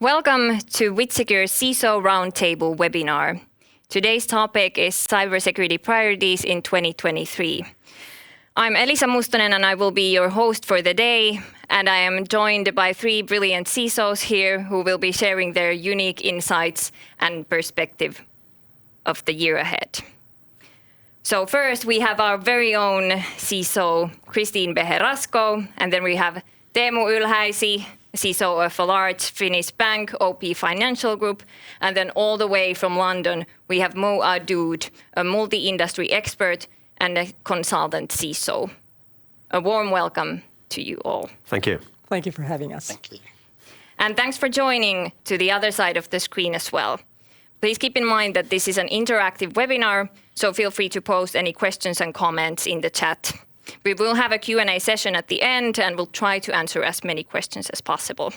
Welcome to WithSecure CISO roundtable webinar. Today's topic is cybersecurity priorities in 2023. I'm Elisa Mustonen and I will be your host for the day, and I am joined by three brilliant CISOs here who will be sharing their unique insights and perspective of the year ahead. So first we have our very own CISO, Christine Beherasco, and then we have Teemu Ylhäisi, CISO of a large Finnish bank, OP Financial Group, and then all the way from London, we have Mo Adoud, a multi-industry expert and a consultant CISO. A warm welcome to you all. Thank you. Thank you for having us. Thank you. And thanks for joining to the other side of the screen as well. Please keep in mind that this is an interactive webinar, so feel free to post any questions and comments in the chat. We will have a Q&A session at the end and we'll try to answer as many questions as possible.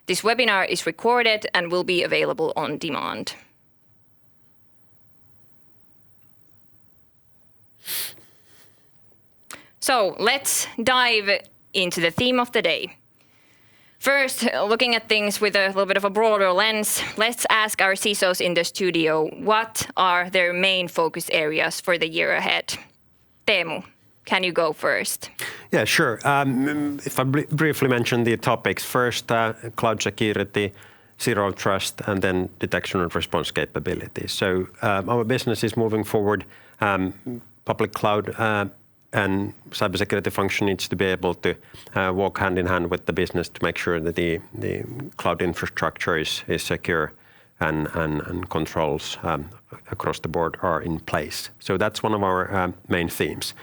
This webinar is recorded and will be available on demand. So let's dive into the theme of the day. First, looking at things with a little bit of a broader lens, let's ask our CISOs in the studio, what are their main focus areas for the year ahead? Teemu, can you go first? Yeah, sure. If I briefly mention the topics, first cloud security, zero trust, and then detection and response capabilities. So our business is moving forward. Public cloud and cybersecurity function needs to be able to walk hand in hand with the business to make sure that the cloud infrastructure is secure and controls across the board are in place. So that's one of our main themes.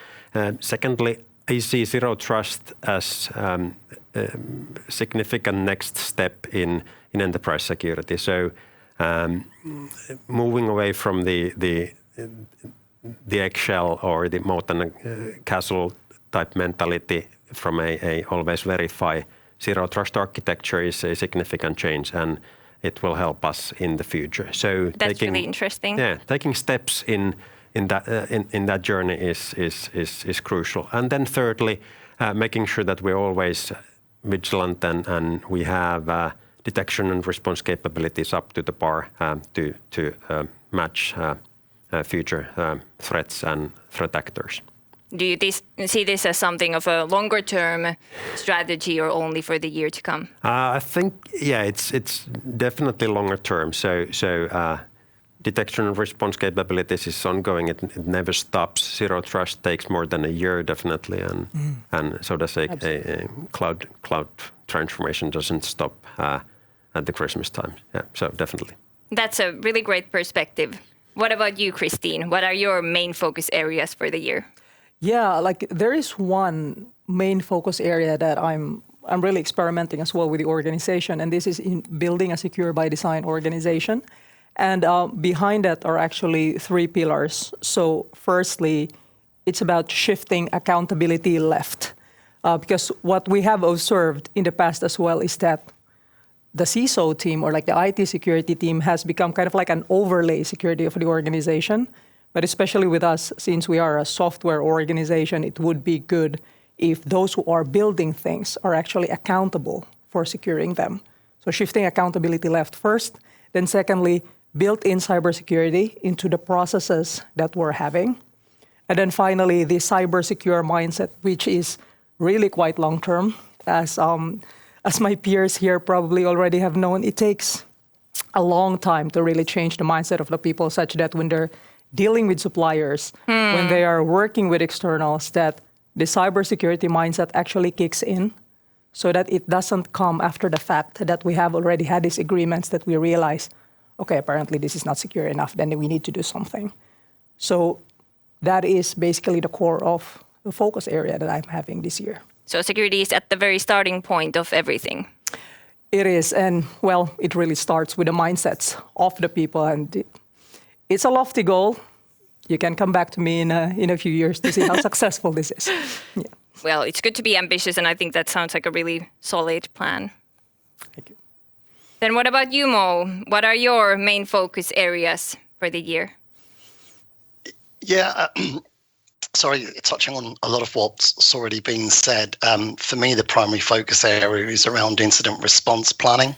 Secondly, I see zero trust as a significant next step in enterprise security. So moving away from the eggshell or the moat and castle type mentality from a always verify, zero trust architecture is a significant change, and it will help us in the future. So that's really interesting. Yeah, taking steps in that journey is crucial. And then thirdly, making sure that we're always vigilant and we have detection and response capabilities up to the par to match future threats and threat actors. Do you see this as something of a longer term strategy or only for the year to come? I think, yeah, it's definitely longer term. So detection and response capabilities is ongoing. It never stops. Zero trust takes more than a year, definitely, and so does a cloud transformation doesn't stop at the Christmas time. Yeah, so definitely. That's a really great perspective. What about you, Christine? What are your main focus areas for the year? Yeah, like there is one main focus area that I'm really experimenting as well with the organization, and this is in building a secure by design organization. And behind that are actually three pillars. So firstly, it's about shifting accountability left. Because what we have observed in the past as well is that the CISO team or like the IT security team has become kind of like an overlay security of the organization. But especially with us, since we are a software organization, it would be good if those who are building things are actually accountable for securing them. So shifting accountability left first. Then secondly, built-in cybersecurity into the processes that we're having. And then finally, the cybersecure mindset, which is really quite long-term. As my peers here probably already have known, it takes a long time to really change the mindset of the people such that when they're dealing with suppliers, when they are working with externals, that the cybersecurity mindset actually kicks in so that it doesn't come after the fact that we have already had these agreements that we realize, okay, apparently this is not secure enough, then we need to do something. So that is basically the core of the focus area that I'm having this year. So security is at the very starting point of everything. It is, and well, it really starts with the mindsets of the people, and it's a lofty goal. You can come back to me in a few years to see how successful this is. Yeah. Well, it's good to be ambitious, and I think that sounds like a really solid plan. Thank you. Then what about you, Mo? What are your main focus areas for the year? Yeah, sorry, touching on a lot of what's already been said. For me, the primary focus area is around incident response planning.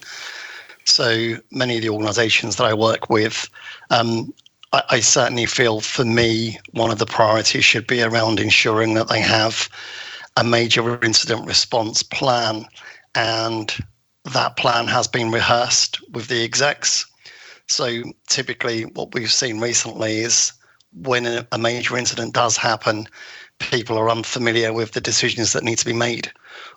So many of the organizations that I work with, I certainly feel for me, one of the priorities should be around ensuring that they have a major incident response plan, and that plan has been rehearsed with the execs. So typically what we've seen recently is when a major incident does happen, people are unfamiliar with the decisions that need to be made,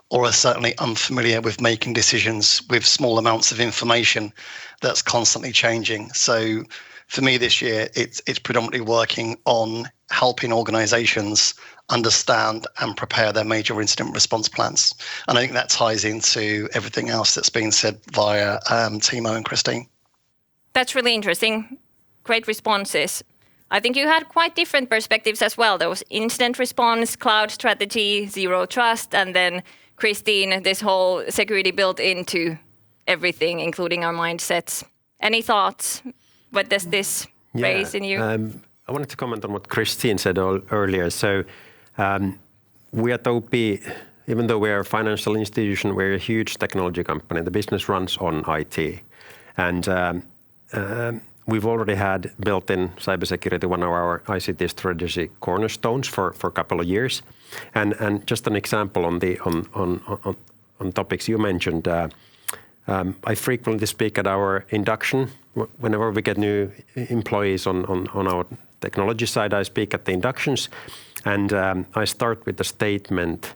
or are certainly unfamiliar with making decisions with small amounts of information that's constantly changing. So for me this year, it's predominantly working on helping organizations understand and prepare their major incident response plans. And I think that ties into everything else that's been said via Timo and Christine. That's really interesting. Great responses. I think you had quite different perspectives as well. There was incident response, cloud strategy, zero trust, and then Christine, this whole security built into everything, including our mindsets. Any thoughts? What does this raise in you? I wanted to comment on what Christine said earlier. So we at OP, even though we're a financial institution, we're a huge technology company. The business runs on IT. And we've already had built-in cybersecurity, one of our ICT strategy cornerstones for a couple of years. And just an example on topics you mentioned, I frequently speak at our induction. Whenever we get new employees on our technology side, I speak at the inductions, and I start with a statement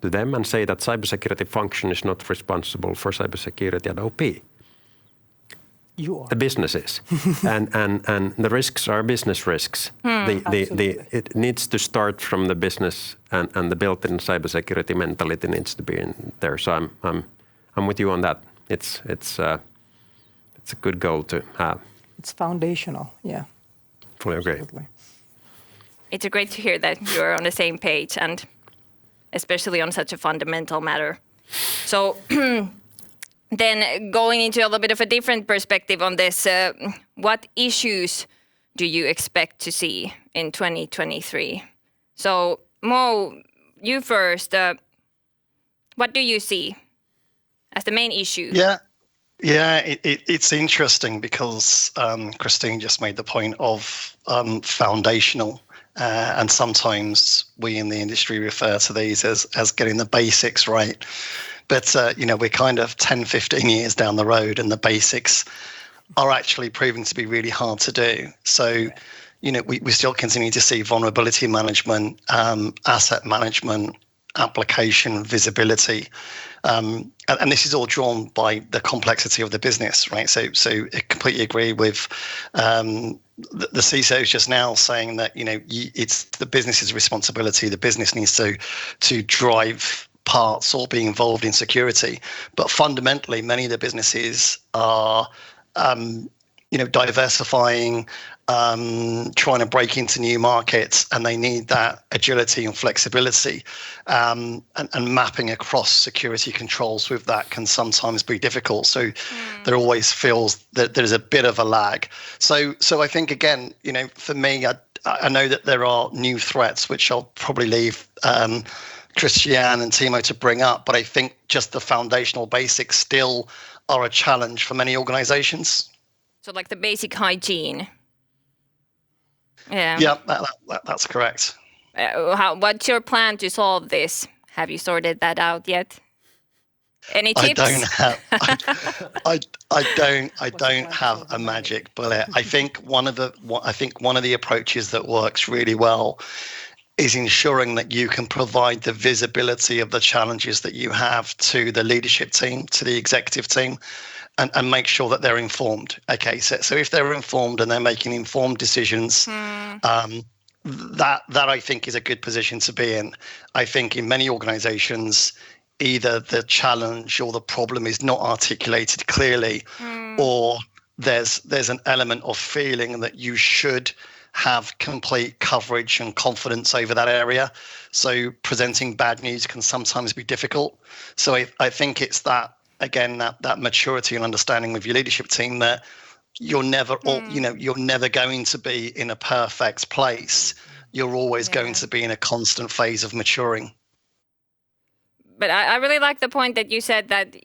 to them and say that cybersecurity function is not responsible for cybersecurity at OP. You are. The businesses, and the risks are business risks. It needs to start from the business, and the built-in cybersecurity mentality needs to be in there. So I'm with you on that. It's a good goal to have. It's foundational, yeah. Fully agree. Absolutely. It's great to hear that you're on the same page, and especially on such a fundamental matter. So then going into a little bit of a different perspective on this, what issues do you expect to see in 2023? So Mo, you first. What do you see as the main issue? It's interesting because Christine just made the point of foundational, and sometimes we in the industry refer to these as getting the basics right. But we're kind of 10, 15 years down the road, and the basics are actually proving to be really hard to do. So, we still continue to see vulnerability management, asset management, application visibility. And this is all drawn by the complexity of the business, right? So I completely agree with the CISOs just now saying that, it's the business's responsibility. The business needs to drive parts or be involved in security. But fundamentally, many of the businesses are, diversifying, trying to break into new markets, and they need that agility and flexibility, and mapping across security controls with that can sometimes be difficult. So there always feels that there's a bit of a lag. So I think, again, for me, I know that there are new threats, which I'll probably leave Christiane and Timo to bring up, but I think just the foundational basics still are a challenge for many organizations. So like the basic hygiene. Yeah. Yeah, that's correct. What's your plan to solve this? Have you sorted that out yet? Any tips? I don't have a magic bullet. I think one of the approaches that works really well is ensuring that you can provide the visibility of the challenges that you have to the leadership team, to the executive team, and make sure that they're informed. Okay, so if they're informed and they're making informed decisions, that I think is a good position to be in. I think in many organizations, either the challenge or the problem is not articulated clearly, or there's an element of feeling that you should have complete coverage and confidence over that area. So presenting bad news can sometimes be difficult. So I think it's that, again, that maturity and understanding with your leadership team that you're never you're never going to be in a perfect place. You're always going to be in a constant phase of maturing. But I really like the point that you said that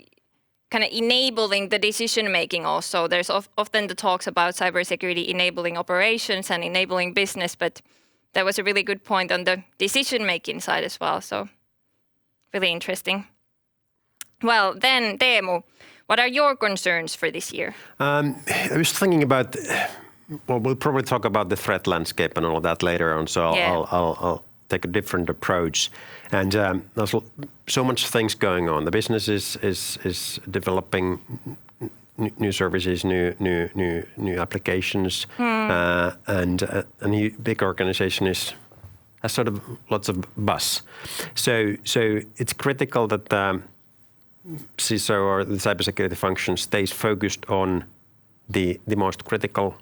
kind of enabling the decision making also. There's often the talks about cybersecurity enabling operations and enabling business, but that was a really good point on the decision making side as well. So really interesting. Well, then Teemu, what are your concerns for this year? I was thinking about, well, we'll probably talk about the threat landscape and all of that later on, so I'll take a different approach. And there's so much things going on. The business is developing new services, new applications, and a new big organization has sort of lots of buzz. So it's critical that CISO or the cybersecurity function stays focused on the most critical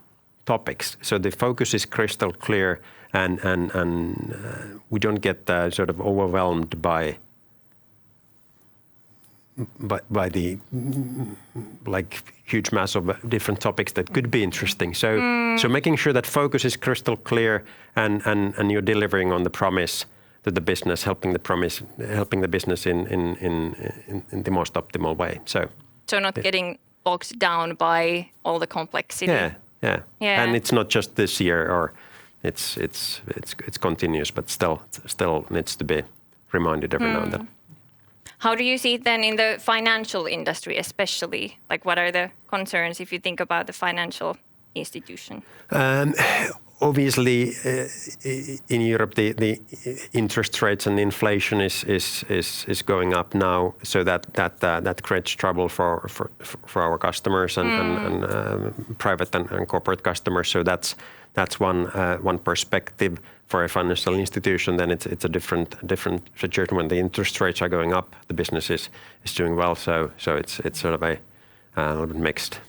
topics. So the focus is crystal clear, and we don't get sort of overwhelmed by the like huge mass of different topics that could be interesting. So making sure that focus is crystal clear and you're delivering on the promise to the business, helping the business in the most optimal way. So not getting bogged down by all the complexity. Yeah. And it's not just this year, or it's continuous, but still needs to be reminded every now and then. How do you see it then in the financial industry, especially? Like, what are the concerns if you think about the financial institution? Obviously, in Europe, the interest rates and inflation is going up now, so that creates trouble for our customers and private and corporate customers. So that's one perspective. For a financial institution, then it's a different situation. When the interest rates are going up, the business is doing well. So it's sort of a little bit mixed.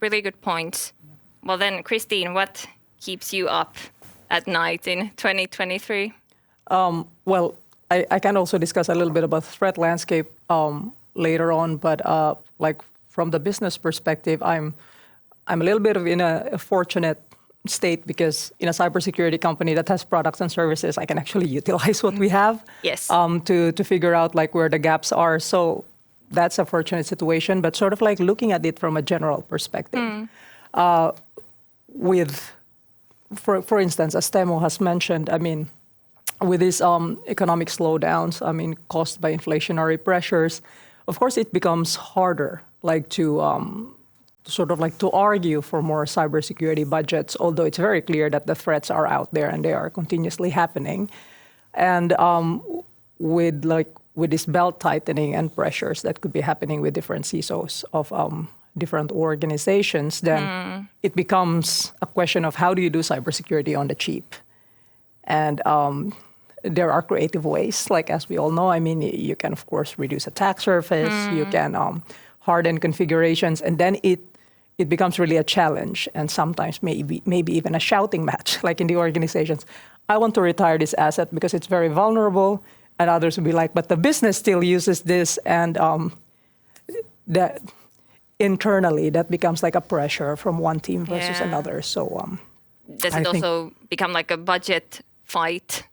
Really good points. Well then, Christine, what keeps you up at night in 2023? Well, I can also discuss a little bit about the threat landscape later on, but like from the business perspective, I'm a little bit in a fortunate state, because in a cybersecurity company that has products and services, I can actually utilize what we have. Yes. To figure out like where the gaps are. So that's a fortunate situation, but sort of like looking at it from a general perspective. For instance, as Teemu has mentioned, I mean, with these economic slowdowns, I mean, caused by inflationary pressures, of course, it becomes harder, like to sort of like to argue for more cybersecurity budgets, although it's very clear that the threats are out there and they are continuously happening. And with this belt tightening and pressures that could be happening with different CISOs of different organizations, then it becomes a question of how do you do cybersecurity on the cheap? And there are creative ways, like as we all know. I mean, you can, of course, reduce attack surface, you can harden configurations, and then it becomes really a challenge, and sometimes maybe even a shouting match, like in the organizations. I want to retire this asset because it's very vulnerable, and others will be like, but the business still uses this, and that internally that becomes like a pressure from one team versus another. So does it also become like a budget fight?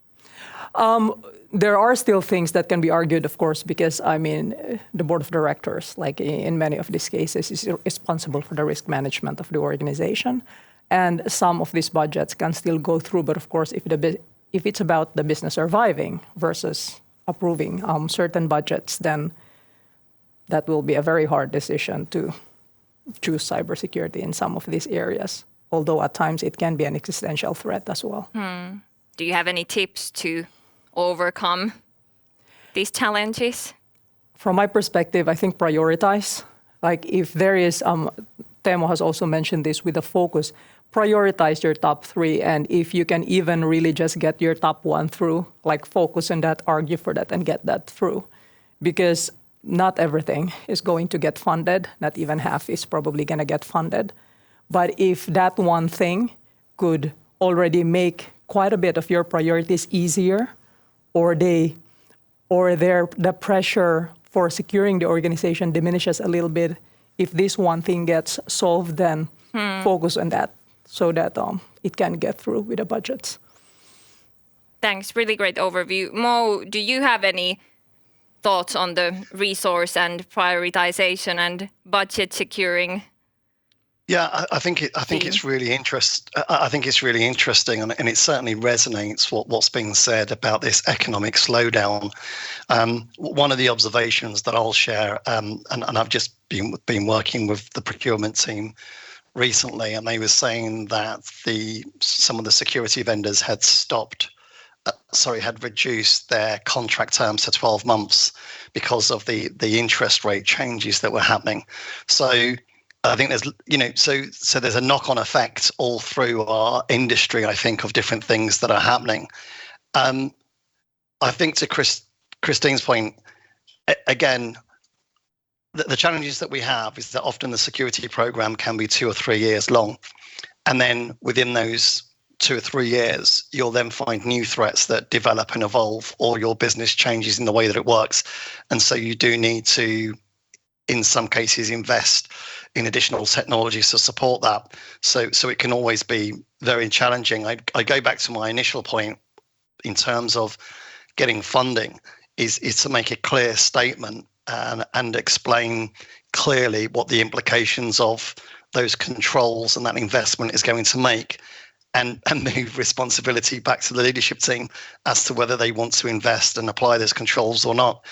There are still things that can be argued, of course, because I mean, the board of directors, like in many of these cases, is responsible for the risk management of the organization, and some of these budgets can still go through. But of course, if it's about the business surviving versus approving certain budgets, then that will be a very hard decision to choose cybersecurity in some of these areas. Although at times it can be an existential threat as well. Do you have any tips to overcome these challenges? From my perspective, I think prioritize. Like if there is, Teemu has also mentioned this with a focus, prioritize your top 3. And if you can even really just get your top 1 through, like focus on that, argue for that, and get that through. Because not everything is going to get funded. Not even half is probably going to get funded. But if that one thing could already make quite a bit of your priorities easier, or the pressure for securing the organization diminishes a little bit, if this one thing gets solved, then focus on that so that it can get through with the budgets. Thanks, really great overview. Mo, do you have any thoughts on the resource and prioritization and budget securing? Yeah, I think it's really interesting, and it certainly resonates what's being said about this economic slowdown. One of the observations that I'll share, and I've just been working with the procurement team recently, and they were saying that some of the security vendors had reduced their contract terms to 12 months because of the interest rate changes that were happening. So I think there's a knock-on effect all through our industry, I think, of different things that are happening. I think to Christine's point, again, the challenges that we have is that often the security program can be 2 or 3 years long. And then within those 2 or 3 years, you'll then find new threats that develop and evolve, or your business changes in the way that it works. And so you do need to, in some cases, invest in additional technologies to support that. So it can always be very challenging. I go back to my initial point in terms of getting funding is to make a clear statement and explain clearly what the implications of those controls and that investment is going to make, and move responsibility back to the leadership team as to whether they want to invest and apply those controls or not.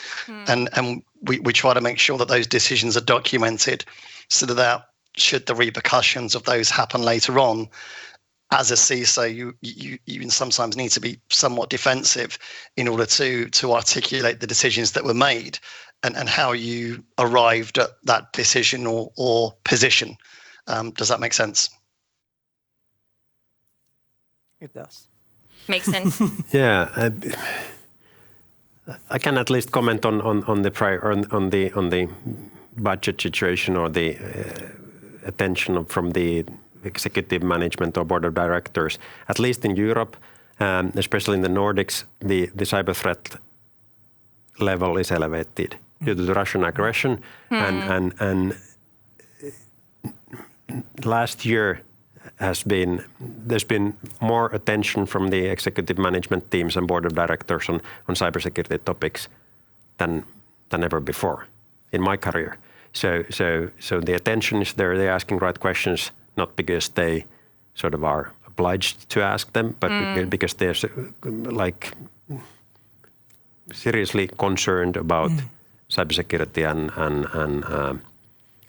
And we try to make sure that those decisions are documented so that should the repercussions of those happen later on, as a CISO, you sometimes need to be somewhat defensive in order to articulate the decisions that were made and how you arrived at that decision or position. Does that make sense? It does. Makes sense. Yeah, I can at least comment on the budget situation or the attention from the executive management or board of directors. At least in Europe, especially in the Nordics, the cyber threat level is elevated due to the Russian aggression, and last year there's been more attention from the executive management teams and board of directors on cybersecurity topics than ever before in my career. So the attention is there. They're asking right questions, not because they sort of are obliged to ask them, but because they're like seriously concerned about cybersecurity and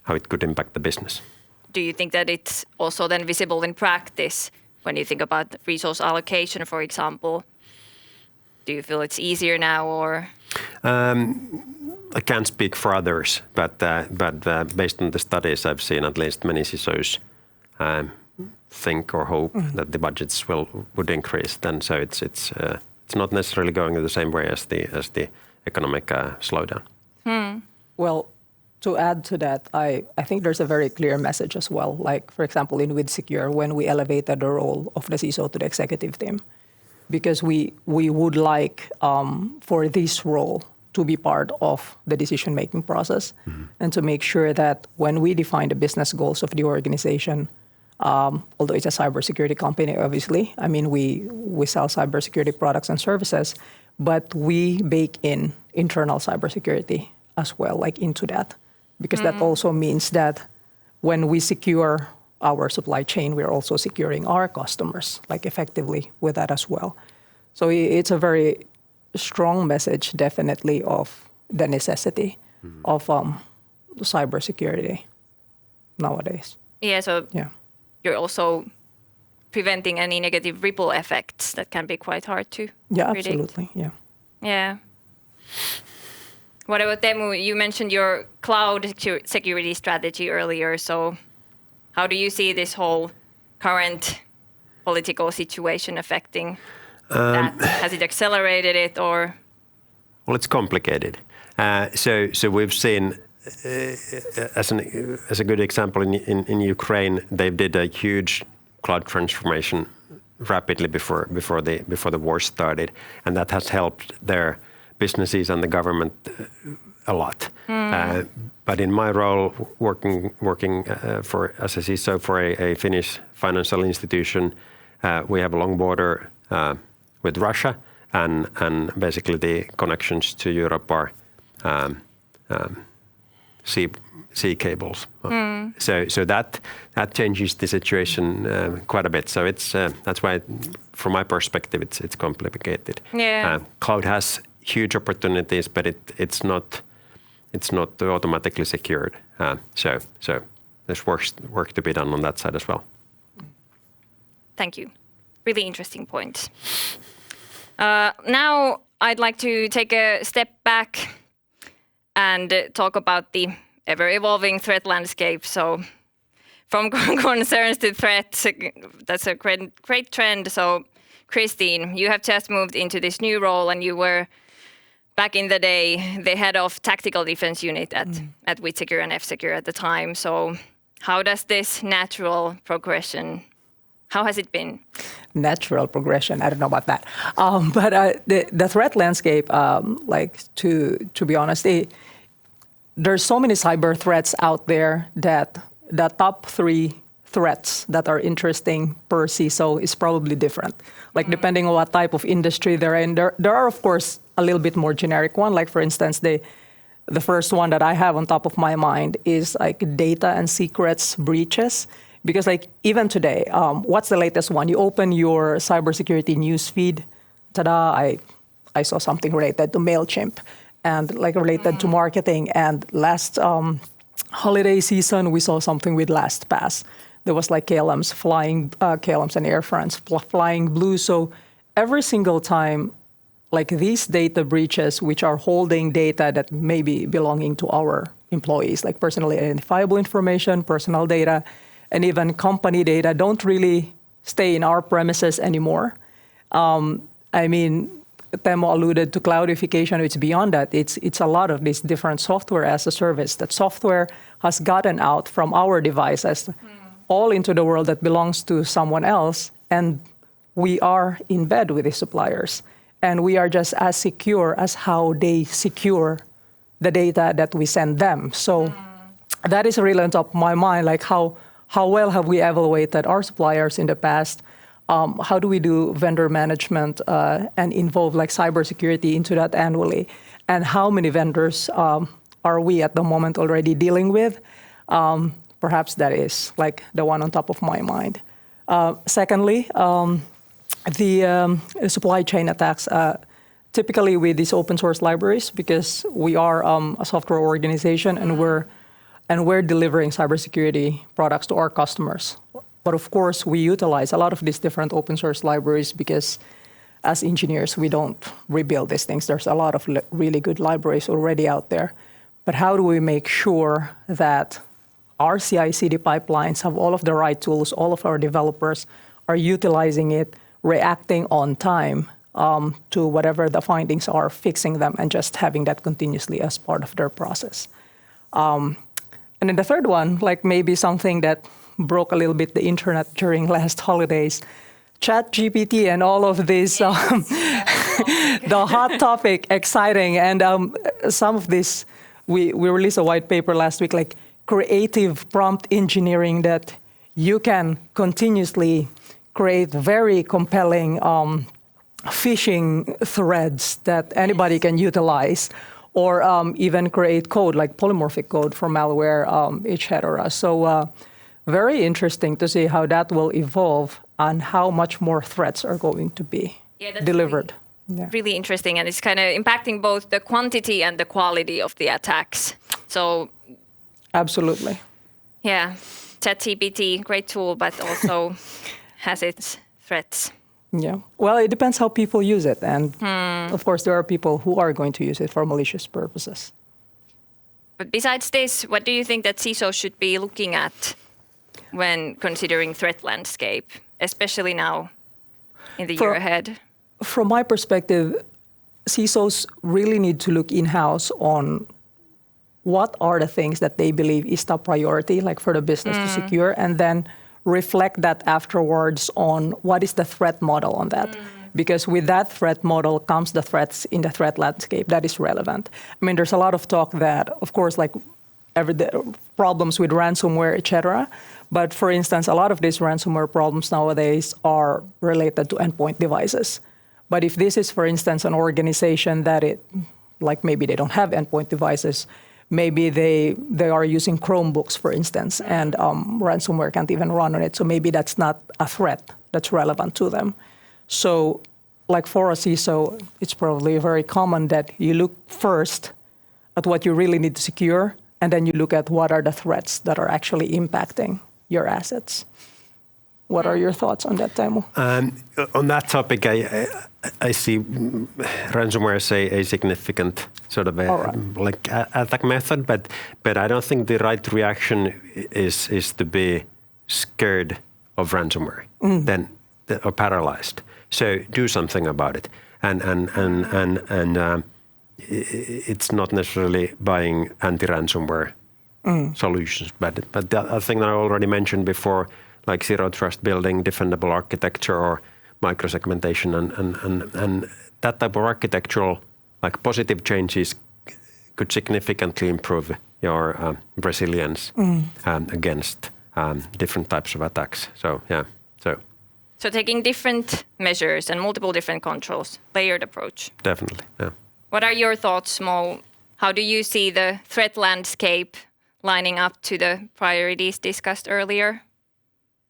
how it could impact the business. Do you think that it's also then visible in practice when you think about resource allocation, for example? Do you feel it's easier now, or? I can't speak for others, but based on the studies I've seen, at least many CISOs think or hope that the budgets would increase. Then so it's not necessarily going in the same way as the economic slowdown. Well, to add to that, I think there's a very clear message as well. Like, for example, in WithSecure, when we elevated the role of the CISO to the executive team, because we would like for this role to be part of the decision-making process and to make sure that when we define the business goals of the organization, although it's a cybersecurity company, obviously, I mean, we sell cybersecurity products and services, but we bake in internal cybersecurity as well, like into that. Because that also means that when we secure our supply chain, we're also securing our customers, like effectively with that as well. So it's a very strong message, definitely, of the necessity of cybersecurity nowadays. Yeah, so you're also preventing any negative ripple effects that can be quite hard to predict. Absolutely, Yeah. What about Teemu? You mentioned your cloud security strategy earlier. So how do you see this whole current political situation affecting that? Has it accelerated it, or? Well, it's complicated. So we've seen, as a good example, in Ukraine, they did a huge cloud transformation rapidly before the war started, and that has helped their businesses and the government a lot. But in my role, working as a CISO for a Finnish financial institution, we have a long border with Russia, and basically the connections to Europe are sea cables. So that changes the situation quite a bit. So it's that's why, from my perspective, it's complicated. Yeah. Cloud has huge opportunities, but it's not automatically secured. So there's work to be done on that side as well. Thank you. Really interesting point. Now I'd like to take a step back and talk about the ever-evolving threat landscape. So from concerns to threats, that's a great trend. So Christine, you have just moved into this new role, and you were back in the day the head of tactical defense unit at WithSecure and F-Secure at the time. So how does this natural progression, how has it been? Natural progression, I don't know about that. But the threat landscape, like to be honest, there's so many cyber threats out there that the top 3 threats that are interesting per CISO is probably different. Like depending on what type of industry they're in, there are of course a little bit more generic one. Like for instance, the first one that I have on top of my mind is like data and secrets breaches. Because like even today, what's the latest one? You open your cybersecurity news feed, ta-da, I saw something related to MailChimp and like related to marketing. And last holiday season, we saw something with LastPass. There was like KLMs and Air France flying blue. So every single time, like these data breaches, which are holding data that may be belonging to our employees, like personally identifiable information, personal data, and even company data, don't really stay in our premises anymore. I mean, Temo alluded to cloudification. It's beyond that. It's a lot of these different software as a service. That software has gotten out from our devices all into the world that belongs to someone else, and we are in bed with the suppliers. And we are just as secure as how they secure the data that we send them. So that is really on top of my mind, like how well have we evaluated our suppliers in the past? How do we do vendor management and involve like cybersecurity into that annually? And how many vendors are we at the moment already dealing with? Perhaps that is like the one on top of my mind. Secondly, the supply chain attacks, typically with these open source libraries, because we are a software organization and we're delivering cybersecurity products to our customers. But of course, we utilize a lot of these different open source libraries because as engineers, we don't rebuild these things. There's a lot of really good libraries already out there. But how do we make sure that our CI/CD pipelines have all of the right tools, all of our developers are utilizing it, reacting on time to whatever the findings are, fixing them, and just having that continuously as part of their process. And then the third one, like maybe something that broke a little bit the internet during last holidays, ChatGPT and all of this, the hot topic, exciting. And some of this, we released a white paper last week, like creative prompt engineering, that you can continuously create very compelling phishing threads that anybody can utilize, or even create code like polymorphic code for malware, etc. So very interesting to see how that will evolve and how much more threats are going to be delivered. Really interesting, and it's kind of impacting both the quantity and the quality of the attacks. So absolutely. Yeah, ChatGPT, great tool, but also has its threats. Yeah, well, it depends how people use it. And of course, there are people who are going to use it for malicious purposes. But besides this, what do you think that CISO should be looking at when considering threat landscape, especially now in the year ahead? From my perspective, CISOs really need to look in-house on what are the things that they believe is top priority, like for the business to secure, and then reflect that afterwards on what is the threat model on that. Because with that threat model comes the threats in the threat landscape that is relevant. I mean, there's a lot of talk that, of course, like everyday problems with ransomware, etc. But for instance, a lot of these ransomware problems nowadays are related to endpoint devices. But if this is, for instance, an organization that like maybe they don't have endpoint devices. Maybe they are using Chromebooks, for instance, and ransomware can't even run on it. So maybe that's not a threat that's relevant to them. So like for a CISO, it's probably very common that you look first at what you really need to secure, and then you look at what are the threats that are actually impacting your assets. What are your thoughts on that, Teemu? On that topic, I see ransomware as a significant sort of like attack method, but I don't think the right reaction is to be scared of ransomware, then or paralyzed. So do something about it, and it's not necessarily buying anti-ransomware solutions, but the other thing that I already mentioned before, like zero trust building, defendable architecture, or microsegmentation, and that type of architectural, like positive changes, could significantly improve your resilience against different types of attacks. So yeah, So taking different measures and multiple different controls, layered approach. Definitely, yeah. What are your thoughts, Mo? How do you see the threat landscape lining up to the priorities discussed earlier?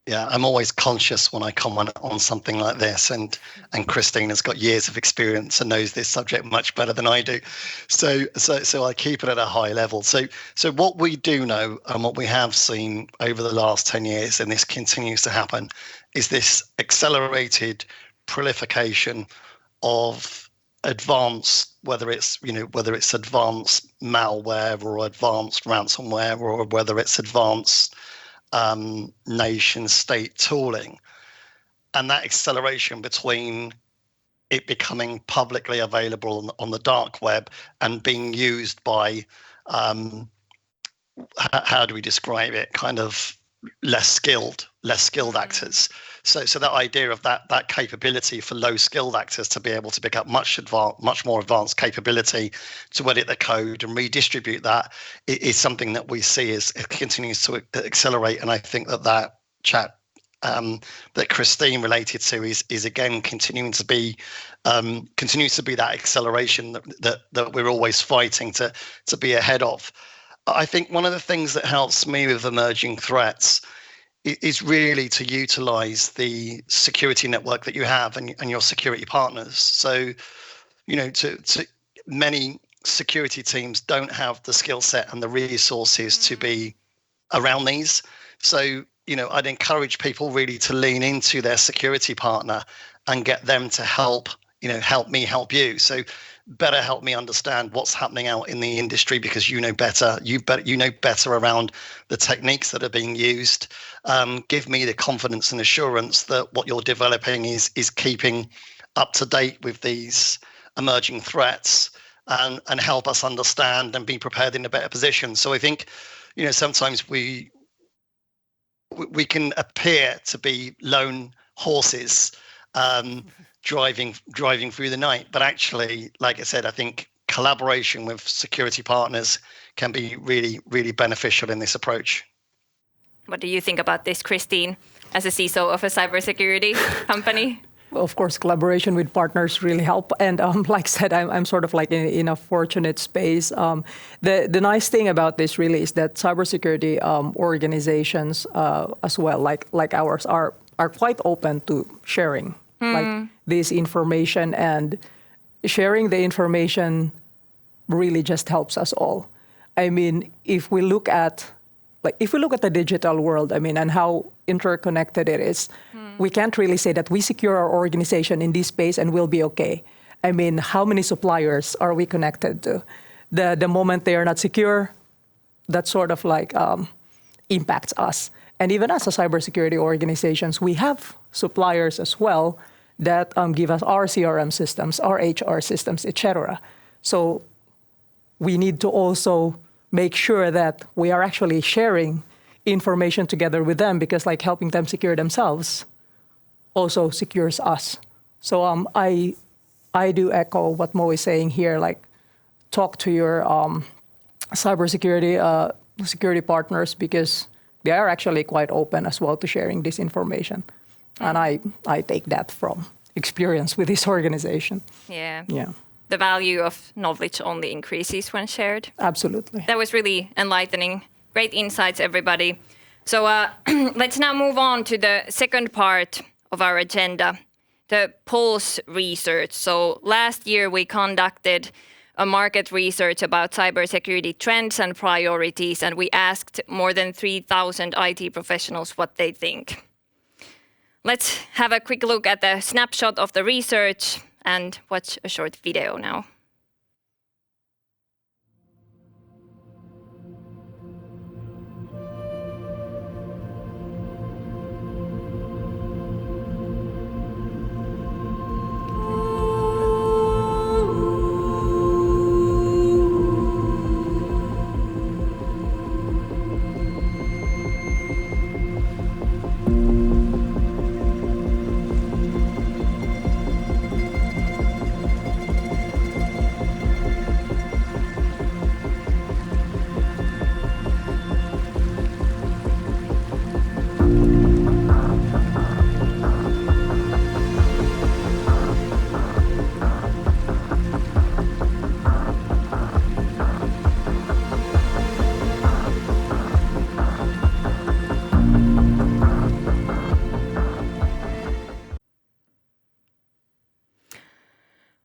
Yeah, I'm always conscious when I comment on something like this, and Christine has got years of experience and knows this subject much better than I do. So I keep it at a high level. So what we do know and what we have seen over the last 10 years, and this continues to happen, is this accelerated proliferation of advanced, whether it's advanced malware or advanced ransomware, or whether it's advanced nation state tooling, and that acceleration between it becoming publicly available on the dark web and being used by how do we describe it, kind of less skilled actors. So that idea of that capability for low skilled actors to be able to pick up much more advanced capability to edit the code and redistribute that is something that we see as it continues to accelerate. And I think that chat that Christine related to is again continues to be that acceleration that we're always fighting to be ahead of. I think one of the things that helps me with emerging threats is really to utilize the security network that you have and your security partners. So, to many security teams don't have the skill set and the resources to be around these. So, I'd encourage people really to lean into their security partner and get them to help me help you. So better help me understand what's happening out in the industry, because you know better around the techniques that are being used. Give me the confidence and assurance that what you're developing is keeping up to date with these emerging threats, and help us understand and be prepared in a better position. So I think, sometimes we can appear to be lone horses, driving through the night, but actually, like I said, I think collaboration with security partners can be really, really beneficial in this approach. What do you think about this, Christine, as a CISO of a cybersecurity company? Well, of course, collaboration with partners really help. And like I said, I'm sort of like in a fortunate space. The nice thing about this really is that cybersecurity organizations as well, like ours, are quite open to sharing like this information, and sharing the information really just helps us all. I mean, if we look at the digital world, and how interconnected it is, we can't really say that we secure our organization in this space and we'll be okay. I mean, how many suppliers are we connected to? The moment they are not secure, that sort of like impacts us. And even as a cybersecurity organizations, we have suppliers as well that give us our CRM systems, our HR systems, etc. So we need to also make sure that we are actually sharing information together with them, because like helping them secure themselves also secures us. So I do echo what Mo is saying here, like talk to your cybersecurity security partners, because they are actually quite open as well to sharing this information. And I take that from experience with this organization. Yeah. Yeah. the value of knowledge only increases when shared. Absolutely. That was really enlightening. Great insights, everybody. So let's now move on to the second part of our agenda, the Pulse research. So last year we conducted a market research about cybersecurity trends and priorities, and we asked more than 3,000 IT professionals what they think. Let's have a quick look at the snapshot of the research and watch a short video now.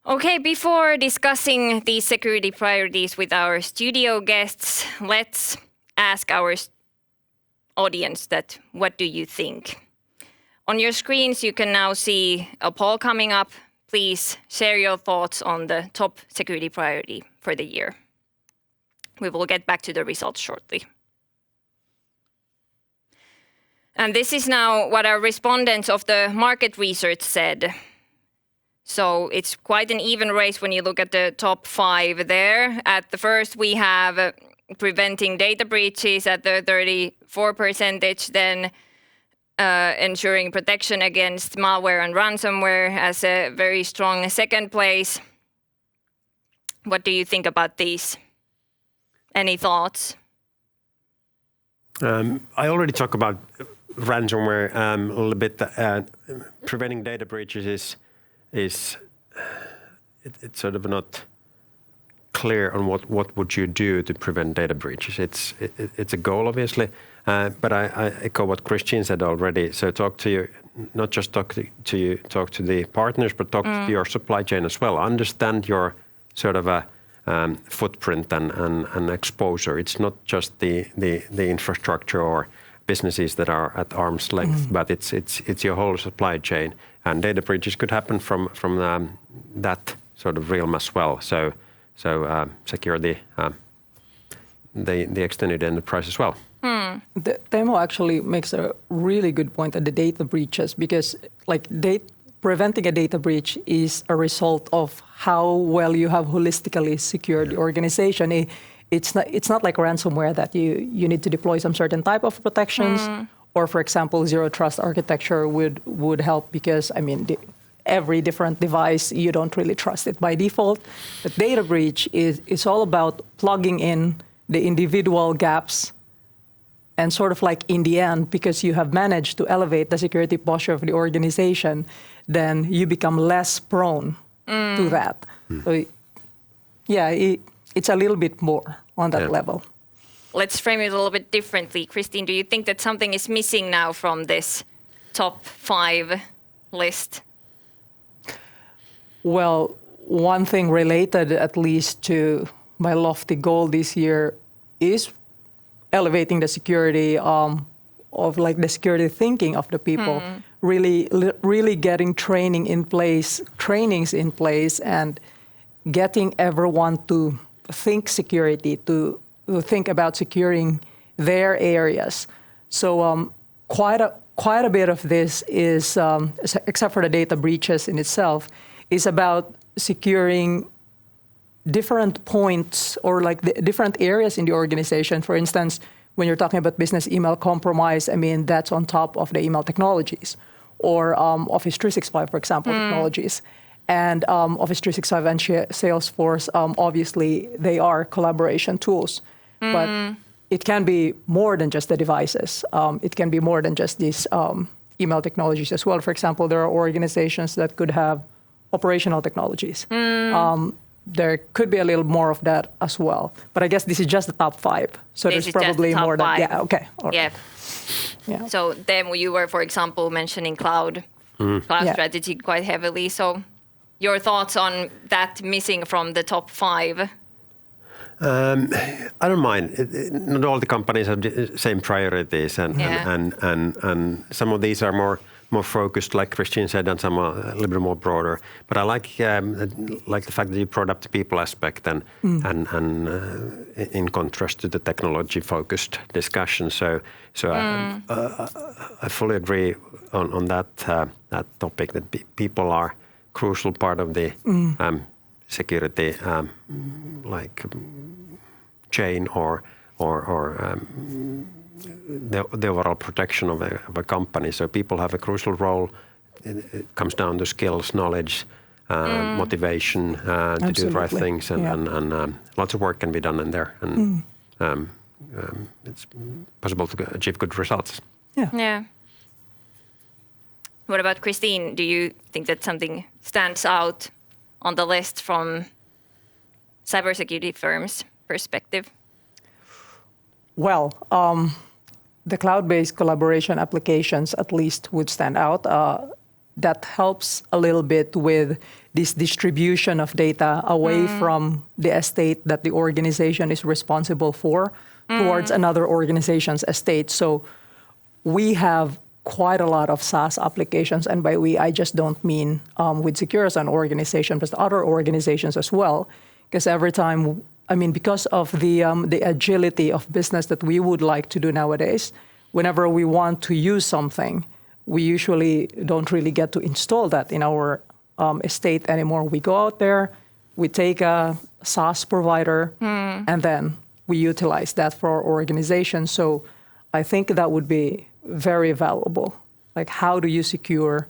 Okay, before discussing these security priorities with our studio guests, let's ask our audience that what do you think? On your screens, you can now see a poll coming up. Please share your thoughts on the top security priority for the year. We will get back to the results shortly. And this is now what our respondents of the market research said. So it's quite an even race when you look at the top 5 there. At the first, we have preventing data breaches at the 34%, then ensuring protection against malware and ransomware as a very strong second place. What do you think about these? Any thoughts? I already talked about ransomware a little bit. Preventing data breaches is it's sort of not clear on what would you do to prevent data breaches. It's a goal, obviously, but I echo what Christine said already. So talk to you, not just talk to the partners, but talk to your supply chain as well. Understand your sort of a footprint and exposure. It's not just the infrastructure or businesses that are at arm's length, but it's your whole supply chain. And data breaches could happen from that sort of realm as well. So secure the extended enterprise as well. Teemu actually makes a really good point at the data breaches, because preventing a data breach is a result of how well you have holistically secured the organization. It's not like ransomware that you need to deploy some certain type of protections. Or, for example, zero trust architecture would help, because, I mean, every different device, you don't really trust it by default. But data breach is all about plugging in the individual gaps, and sort of like in the end, because you have managed to elevate the security posture of the organization, then you become less prone to that. So, yeah, it's a little bit more on that level. Let's frame it a little bit differently. Christine, do you think that something is missing now from this top 5 list? Well, one thing related at least to my lofty goal this year is elevating the security of the security thinking of the people, really getting trainings in place, and getting everyone to think security, to think about securing their areas. So quite a bit of this is, except for the data breaches in itself, is about securing different points or like the different areas in the organization. For instance, when you're talking about business email compromise, I mean, that's on top of the email technologies, or Office 365, for example, technologies. And Office 365 and Salesforce, obviously, they are collaboration tools. But it can be more than just the devices. It can be more than just these email technologies as well. For example, there are organizations that could have operational technologies. there could be a little more of that as well. But I guess this is just the top 5. So This there's is just probably the top more than 5. yeah. Okay. All right. Yeah. Yeah. So then you were, for example, mentioning cloud Yeah. strategy quite heavily. So your thoughts on that missing from the top 5? I don't mind. Not all the companies have the same priorities, and some of these are more focused, like Christine said, and some are a little bit more broader. But I like the fact that you brought up the people aspect, and in contrast to the technology-focused discussion. So I fully agree on that topic, that people are crucial part of the security chain or the overall protection of a company. So people have a crucial role. It comes down to skills, knowledge, motivation to do the right things, and lots of work can be done in there, and it's possible to achieve good results. Yeah. What about Christine? Do you think that something stands out on the list from cybersecurity firms' perspective? Well, the cloud-based collaboration applications at least would stand out. That helps a little bit with this distribution of data away from the estate that the organization is responsible for towards another organization's estate. So we have quite a lot of SaaS applications, and by we, I just don't mean WithSecure as an organization, but other organizations as well. Because every time, because of the agility of business that we would like to do nowadays, whenever we want to use something, we usually don't really get to install that in our estate anymore. We go out there, we take a SaaS provider, and then we utilize that for our organization. So I think that would be very valuable. Like, how do you secure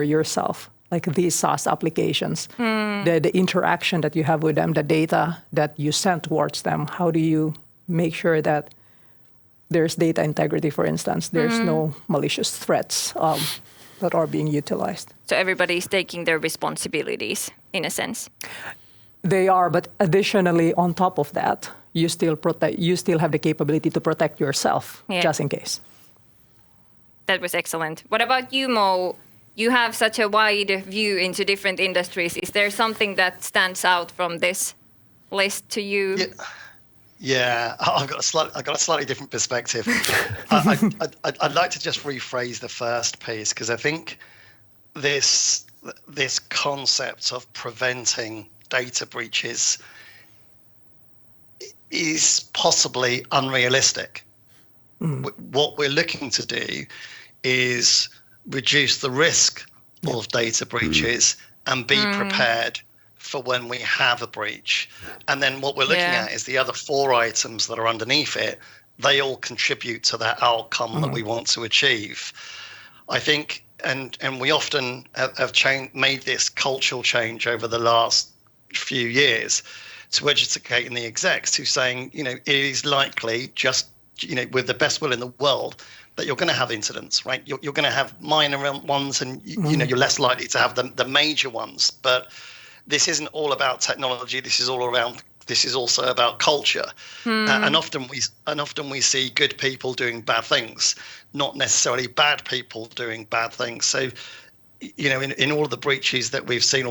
yourself? Like these SaaS applications, the interaction that you have with them, the data that you send towards them, how do you make sure that there's data integrity, for instance, there's no malicious threats that are being utilized? So everybody's taking their responsibilities, in a sense. They are, but additionally, on top of that, you still have the capability to protect yourself, just in case. That was excellent. What about you, Mo? You have such a wide view into different industries. Is there something that stands out from this list to you? Yeah. I've got a slightly different perspective. I'd like to just rephrase the first piece, because I think this concept of preventing data breaches is possibly unrealistic. What we're looking to do is reduce the risk of data breaches and be prepared for when we have a breach. And then what we're looking at is the other 4 items that are underneath it. They all contribute to that outcome that we want to achieve. I think, and we often have made this cultural change over the last few years to educating the execs to saying, it is likely, just, with the best will in the world, that you're going to have incidents, right? You're going to have minor ones, and you're less likely to have the major ones. But this isn't all about technology. This is also about culture. And often we see good people doing bad things, not necessarily bad people doing bad things. So, in all of the breaches that we've seen,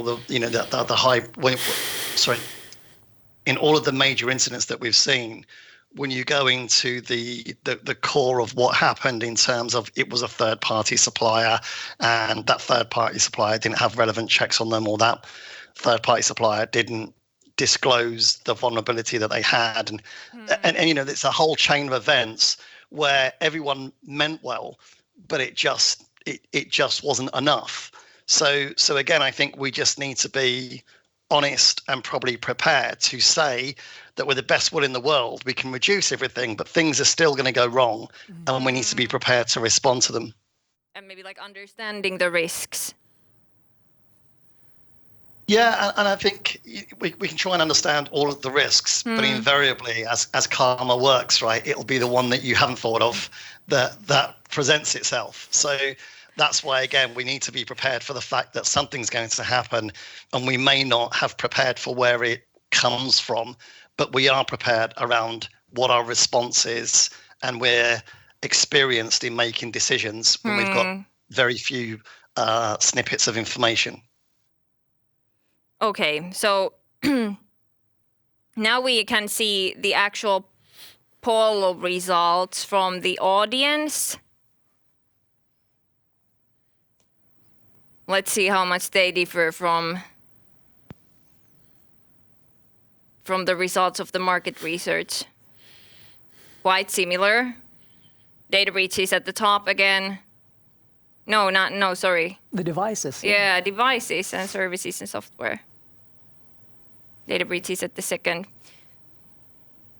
in all of the major incidents that we've seen, when you go into the core of what happened in terms of it was a third-party supplier, and that third-party supplier didn't have relevant checks on them, or that third-party supplier didn't disclose the vulnerability that they had, and it's a whole chain of events where everyone meant well, but it just wasn't enough. So again, I think we just need to be honest and probably prepared to say that with the best will in the world, we can reduce everything, but things are still going to go wrong, and we need to be prepared to respond to them. And maybe understanding the risks. Yeah, and I think we can try and understand all of the risks, but invariably, as karma works, right, it'll be the one that you haven't thought of that presents itself. So that's why, again, we need to be prepared for the fact that something's going to happen, and we may not have prepared for where it comes from, but we are prepared around what our response is, and we're experienced in making decisions when we've got very few snippets of information. Okay, so now we can see the actual poll results from the audience. Let's see how much they differ from the results of the market research. Quite similar. Data breaches at the top again. No, sorry. The devices. Yeah, devices and services and software. Data breaches at the second.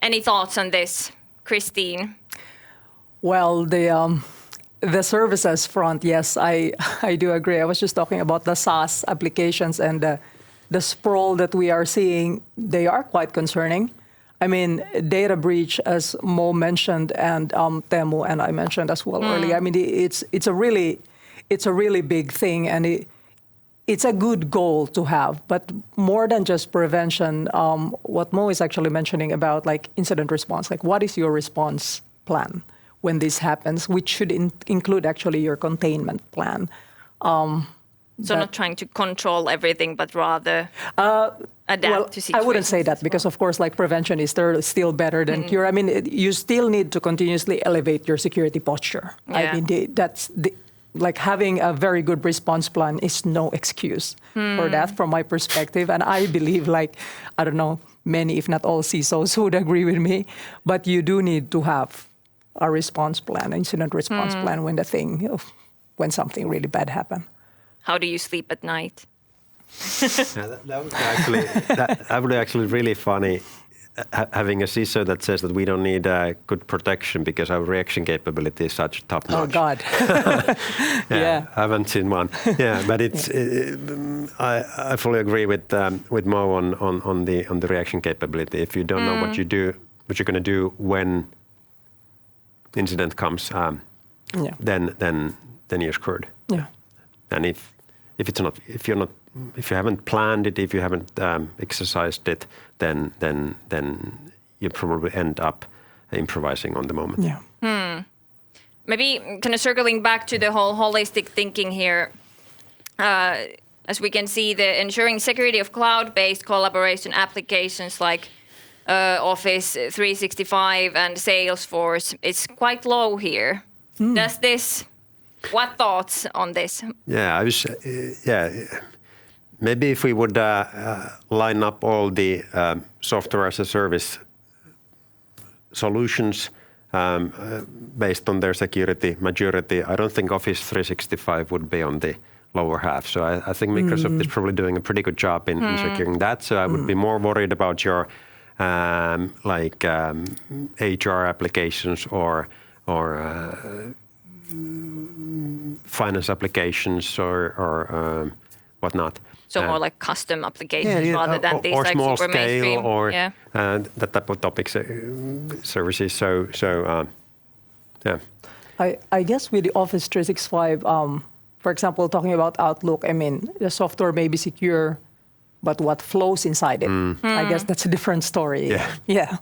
Any thoughts on this, Christine? Well, the services front, yes, I do agree. I was just talking about the SaaS applications and the sprawl that we are seeing. They are quite concerning. I mean, data breach, as Mo mentioned, and Teemu and I mentioned as well earlier. I mean, it's a really big thing, and it's a good goal to have. But more than just prevention, what Mo is actually mentioning about like incident response, like what is your response plan when this happens, which should include actually your containment plan. So not trying to control everything, but rather adapt to situations. I wouldn't say that because, of course, like prevention is still better than cure. I mean, you still need to continuously elevate your security posture. Yeah. I mean, like having a very good response plan is no excuse for that from my perspective. And I believe like, I don't know, many, if not all CISOs would agree with me, but you do need to have a response plan, incident response plan when something really bad happens. How do you sleep at night? That would actually really funny having a CISO that says that we don't need good protection because our reaction capability is such top notch. Oh God! Yeah, I haven't seen one. Yeah, but it's I fully agree with Mo on the reaction capability. If you don't know what you're going to do when incident comes, then you're screwed. Yeah. And if you haven't planned it, if you haven't exercised it, then you probably end up improvising on the moment. Yeah. Maybe kind of circling back to the whole holistic thinking here, as we can see, the ensuring security of cloud-based collaboration applications like Office 365 and Salesforce is quite low here. What thoughts on this? Yeah, maybe if we would line up all the software as a service solutions based on their security maturity, I don't think Office 365 would be on the lower half. So I think Microsoft is probably doing a pretty good job in securing that. So I would be more worried about your HR applications or finance applitions or whatnot. So more like custom applications rather than these or like small super scale mainstream. or that type of topics services. So yeah. I guess with the Office 365, for example, talking about Outlook, I mean, the software may be secure, but what flows inside it, I guess that's a different story. Yeah.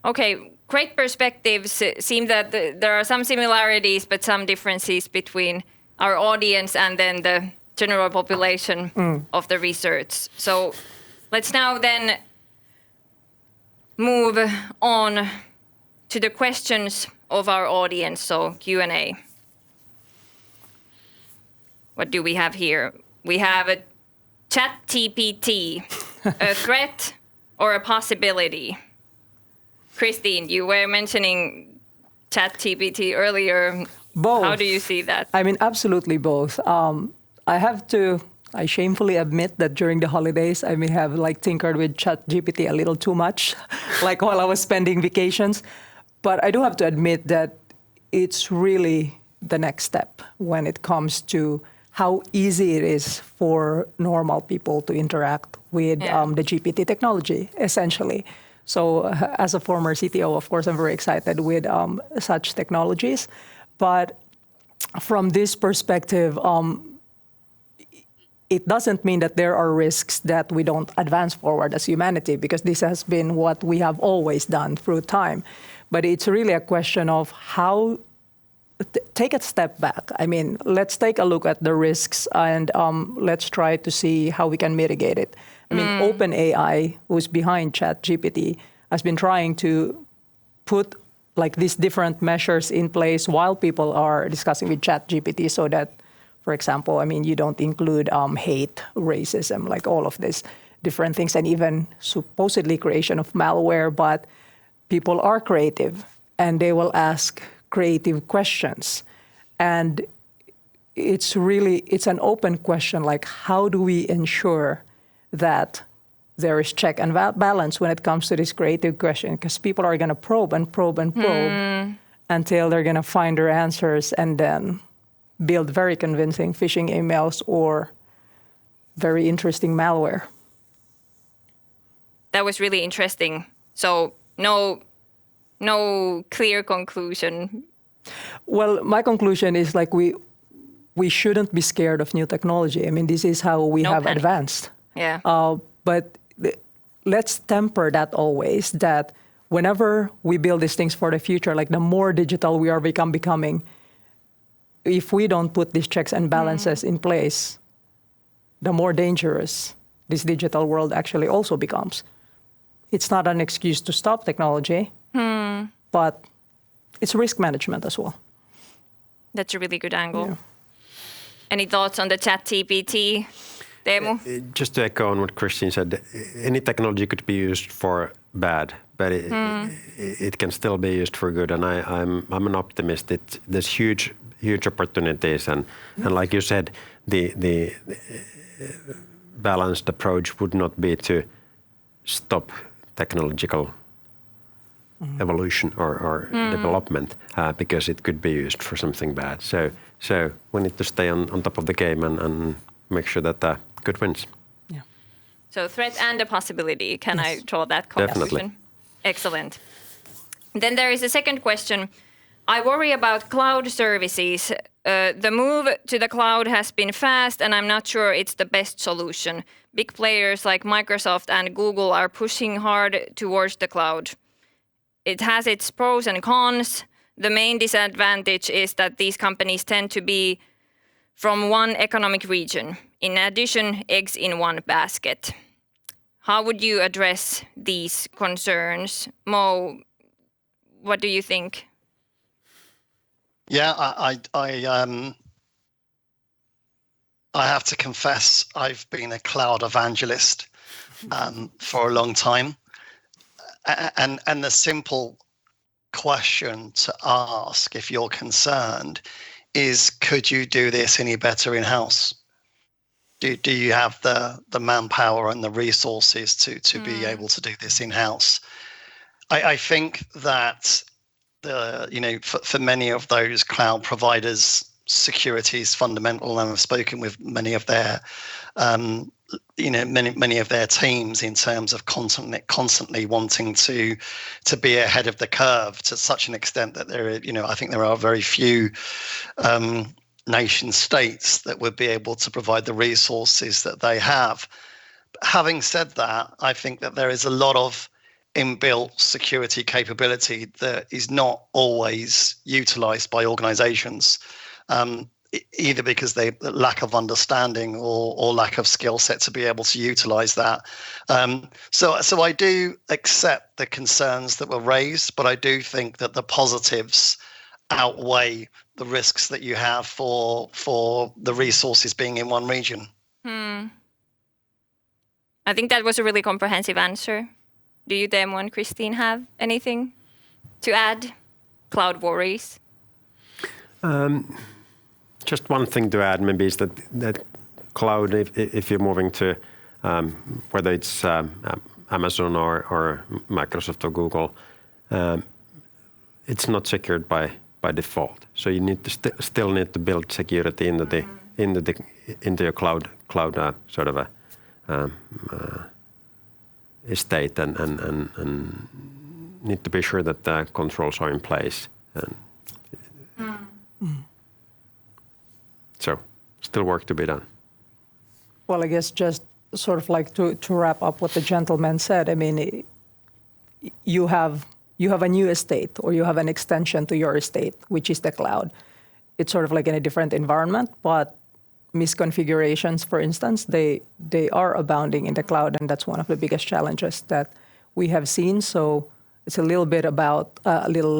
Okay, great perspectives. It seems that there are some similarities, but some differences between our audience and then the general population of the research. So let's now then move on to the questions of our audience, so Q&A. What do we have here? We have a ChatGPT, a threat or a possibility? Christine, you were mentioning ChatGPT earlier. Both. How do you see that? I mean, absolutely both. I shamefully admit that during the holidays, I may have like tinkered with ChatGPT a little too much, like while I was spending vacations. But I do have to admit that it's really the next step when it comes to how easy it is for normal people to interact with the GPT technology, essentially. So as a former CTO, of course, I'm very excited with such technologies. But from this perspective, it doesn't mean that there are risks that we don't advance forward as humanity, because this has been what we have always done through time. But it's really a question of how, take a step back. I mean, let's take a look at the risks and let's try to see how we can mitigate it. I mean, OpenAI, who's behind ChatGPT, has been trying to put like these different measures in place while people are discussing with ChatGPT, so that, for example, I mean, you don't include hate, racism, like all of these different things, and even supposedly creation of malware, but people are creative and they will ask creative questions. And it's an open question, like how do we ensure that there is check and balance when it comes to this creative question? Because people are going to probe and probe and probe until they're going to find their answers and then build very convincing phishing emails or very interesting malware. That was really interesting. So no clear conclusion. Well, my conclusion is like we shouldn't be scared of new technology. I mean, this is how we have panic. advanced. Yeah. But let's temper that always, that whenever we build these things for the future, like the more digital we are becoming, if we don't put these checks and balances in place, the more dangerous this digital world actually also becomes. It's not an excuse to stop technology, but it's risk management as well. That's a really good angle. Yeah. Any thoughts on the ChatGPT, Teemu? Just to echo on what Christine said, any technology could be used for bad, but it can still be used for good. And I'm an optimist. There's huge opportunities, and like you said, the balanced approach would not be to stop technological evolution or development because it could be used for something bad. So we need to stay on top of the game and make sure that good wins. Yeah. So threat and a possibility. Can I draw that conclusion? Definitely. Excellent. Then there is a second question. I worry about cloud services. The move to the cloud has been fast, and I'm not sure it's the best solution. Big players like Microsoft and Google are pushing hard towards the cloud. It has its pros and cons. The main disadvantage is that these companies tend to be from one economic region. In addition, eggs in one basket. How would you address these concerns? Mo, what do you think? Yeah, I have to confess, I've been a cloud evangelist for a long time. And the simple question to ask, if you're concerned, is could you do this any better in-house? Do you have the manpower and the resources to be able to do this in-house? I think that for many of those cloud providers, security is fundamental, and I've spoken with many of their many of their teams in terms of constantly wanting to be ahead of the curve to such an extent that I think there are very few nation states that would be able to provide the resources that they have. Having said that, I think that there is a lot of inbuilt security capability that is not always utilized by organizations, either because they lack of understanding or lack of skill set to be able to utilize that. So I do accept the concerns that were raised, but I do think that the positives outweigh the risks that you have for the resources being in one region. I think that was a really comprehensive answer. Do you, Teemu and Christine, have anything to add? Cloud worries? Just one thing to add maybe is that cloud, if you're moving to whether it's Amazon or Microsoft or Google, it's not secured by default. So you need to still need to build security into your cloud sort of a estate and need to be sure that the controls are in place. still work to be done. Well, I guess just sort of like to wrap up what the gentleman said, I mean, you have a new estate or you have an extension to your estate, which is the cloud. It's sort of like in a different environment, but misconfigurations, for instance, they are abounding in the cloud, and that's one of the biggest challenges that we have seen. So it's a little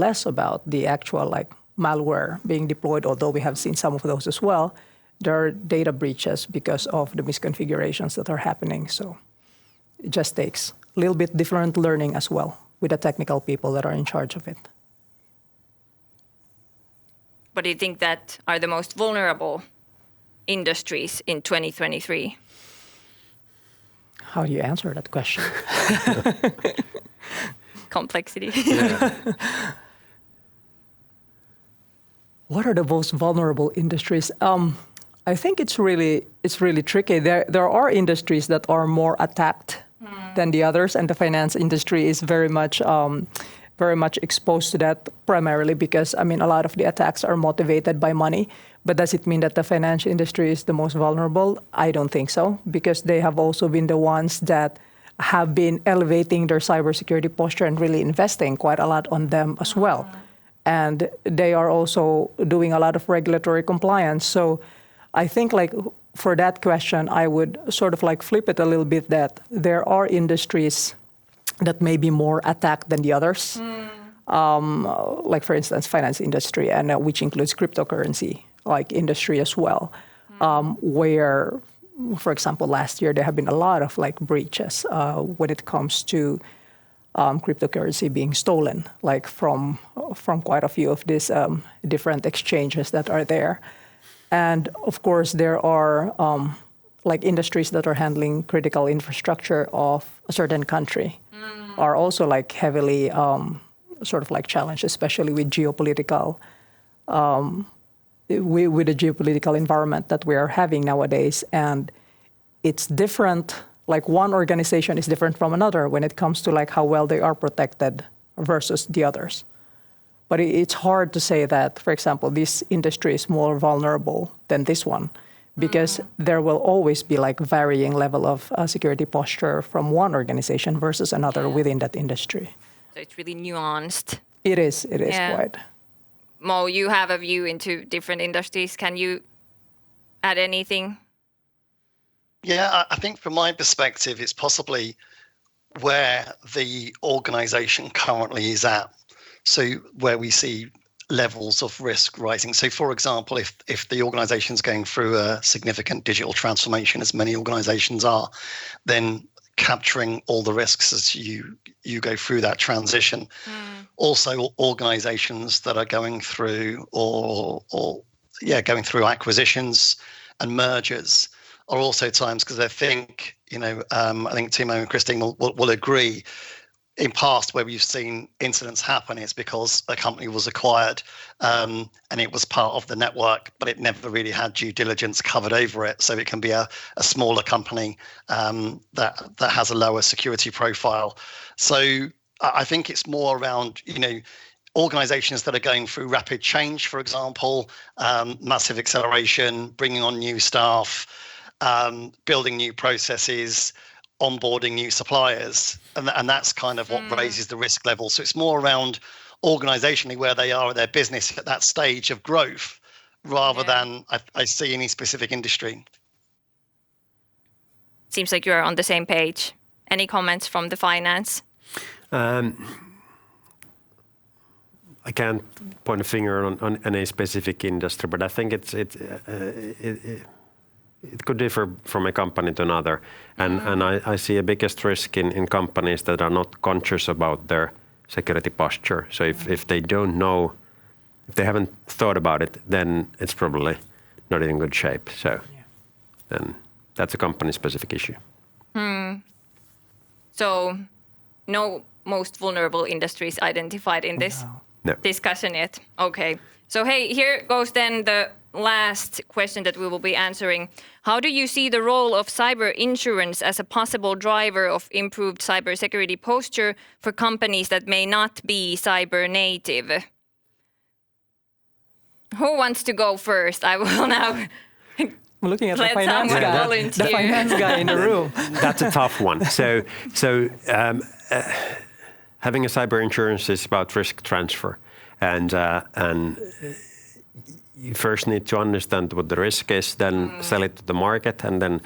less about the actual like malware being deployed, although we have seen some of those as well. There are data breaches because of the misconfigurations that are happening. So it just takes a little bit different learning as well with the technical people that are in charge of it. What do you think that are the most vulnerable industries in 2023? How do you answer that question? Complexity. Yeah. What are the most vulnerable industries? I think it's really tricky. There are industries that are more attacked than the others, and the finance industry is very much exposed to that primarily because, I mean, a lot of the attacks are motivated by money. But does it mean that the financial industry is the most vulnerable? I don't think so, because they have also been the ones that have been elevating their cybersecurity posture and really investing quite a lot on them as well. And they are also doing a lot of regulatory compliance. So I think like for that question, I would sort of like flip it a little bit that there are industries that may be more attacked than the others. Like for instance, finance industry, and which includes cryptocurrency like industry as well, where, for example, last year there have been a lot of like breaches when it comes to cryptocurrency being stolen, like from quite a few of these different exchanges that are there. And of course, there are like industries that are handling critical infrastructure of a certain country are also like heavily sort of like challenged, especially with geopolitical with the geopolitical environment that we are having nowadays. And it's different, like one organization is different from another when it comes to like how well they are protected versus the others. But it's hard to say that, for example, this industry is more vulnerable than this one, because there will always be like varying level of security posture from one organization versus another within that industry. So it's really nuanced. It is quite. Mo, you have a view into different industries. Can you add anything? Yeah, I think from my perspective, it's possibly where the organization currently is at. So where we see levels of risk rising. So for example, if the organization is going through a significant digital transformation, as many organizations are, then capturing all the risks as you go through that transition. Also, organizations that are going through going through acquisitions and mergers are also times, because I think, I think Timo and Christine will agree, in past where we've seen incidents happen, it's because a company was acquired and it was part of the network, but it never really had due diligence covered over it. So it can be a smaller company that has a lower security profile. So I think it's more around, organizations that are going through rapid change, for example, massive acceleration, bringing on new staff, building new processes, onboarding new suppliers, and that's kind of what raises the risk level. So it's more around organizationally where they are in their business at that stage of growth, rather than I see any specific industry. Seems like you're on the same page. Any comments from the finance? I can't point a finger on any specific industry, but I think it could differ from a company to another. And I see a biggest risk in companies that are not conscious about their security posture. So if they don't know, if they haven't thought about it, then it's probably not in good shape. So then that's a company-specific issue. So no most vulnerable industries identified in this discussion yet. Okay. So hey, here goes then the last question that we will be answering. How do you see the role of cyber insurance as a possible driver of improved cybersecurity posture for companies that may not be cyber native? Who wants to go first? I will now I'm looking at the Let finance someone guy. volunteer. The finance guy in the room. That's a tough one. Having a cyber insurance is about risk transfer, and you first need to understand what the risk is, then sell it to the market, and then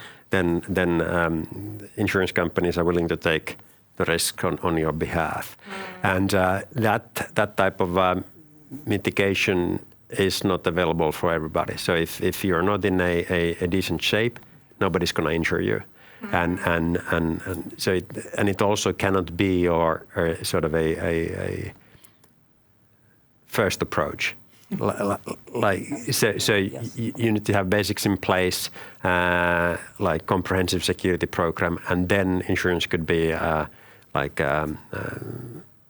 insurance companies are willing to take the risk on your behalf. And that type of mitigation is not available for everybody. So if you're not in a decent shape, nobody's going to insure you. And so it also cannot be your sort of a first approach. You need to have basics in place, like comprehensive security program, and then insurance could be an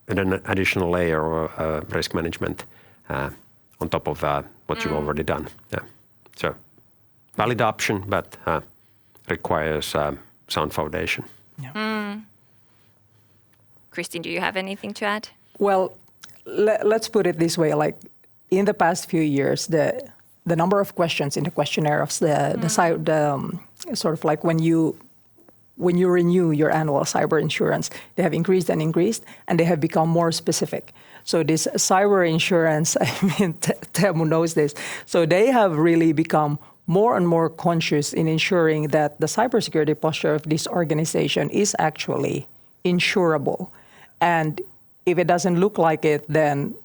additional layer or risk management on top of what you've already done. Yeah. So valid option, but requires sound foundation. Yeah. Kristin, do you have anything to add? Well, let's put it this way. Like in the past few years, the number of questions in the questionnaire of the sort of like when you renew your annual cyber insurance, they have increased and increased, and they have become more specific. So this cyber insurance, I mean, Teemu knows this. So they have really become more and more conscious in ensuring that the cybersecurity posture of this organization is actually insurable. And if it doesn't look like it, then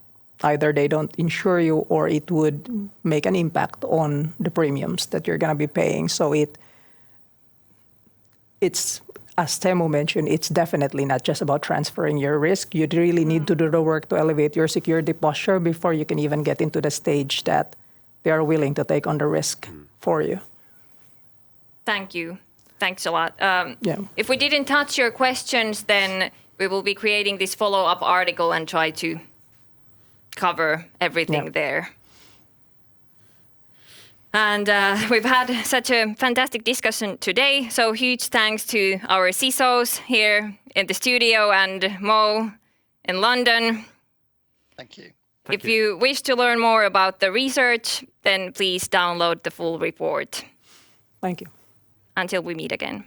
either they don't insure you or it would make an impact on the premiums that you're going to be paying. So it's, as Teemu mentioned, it's definitely not just about transferring your risk. You really need to do the work to elevate your security posture before you can even get into the stage that they are willing to take on the risk for you. Thank you. Thanks a lot. Yeah. If we didn't touch your questions, then we will be creating this follow-up article and try to cover everything there. And we've had such a fantastic discussion today. So huge thanks to our CISOs here in the studio and Mo in London. Thank you. If you wish to learn more about the research, then please download the full report. Thank you. Until we meet again.